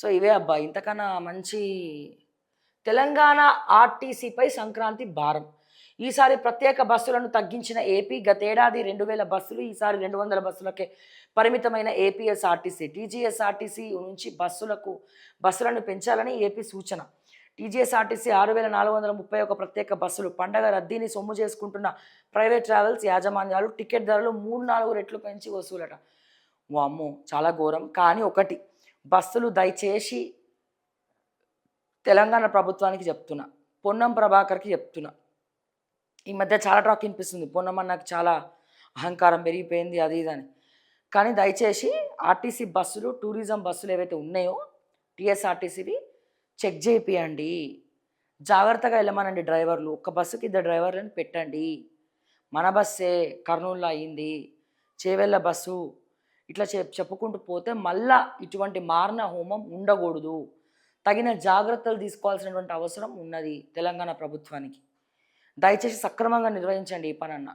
So ఇవే అబ్బా! ఇంతకన్నా మంచి తెలంగాణ ఆర్టీసీపై సంక్రాంతి భారం. ఈసారి ప్రత్యేక బస్సులను తగ్గించిన ఏపీ గతేడాది 2000 బస్సులు ఈసారి 200 బస్సులకే పరిమితమైన ఏపీఎస్ఆర్టీసీ. టీజీఎస్ఆర్టీసీ నుంచి బస్సులను పెంచాలని ఏపీ సూచన. టీజీఎస్ఆర్టీసీ 6431 ప్రత్యేక బస్సులు. పండగ రద్దీని సొమ్ము చేసుకుంటున్న ప్రైవేట్ ట్రావెల్స్ యాజమాన్యాలు టికెట్ ధరలు 3, 4 రెట్లు పెంచి వసూలట. వామ్మో! చాలా ఘోరం. కానీ ఒకటి, బస్సులు దయచేసి తెలంగాణ ప్రభుత్వానికి చెప్తున్నా, పొన్నం ప్రభాకర్‌కి చెప్తున్నా. ఈ మధ్య చాలా టాక్ వినిపిస్తుంది. పొన్నం అన్నకి చాలా అహంకారం పెరిగిపోయింది అది ఇది అని. కానీ దయచేసి ఆర్టీసీ బస్సులు, టూరిజం బస్సులు ఏవైతే ఉన్నాయో టీఎస్ఆర్టీసీవి చెక్ చేపియండి. జాగ్రత్తగా వెళ్ళమనండి డ్రైవర్లు. ఒక్క బస్సుకి 2 డ్రైవర్లను పెట్టండి. మన బస్సే కర్నూలులో అయింది. చేవెళ్ళ బస్సు ఇట్లా చెప్పుకుంటూ పోతే మళ్ళా ఇటువంటి మారణ హోమం ఉండకూడదు. తగిన జాగ్రత్తలు తీసుకోవాల్సినటువంటి అవసరం ఉన్నది తెలంగాణ ప్రభుత్వానికి. దయచేసి సక్రమంగా నిర్వహించండి ఈ పనన్నా.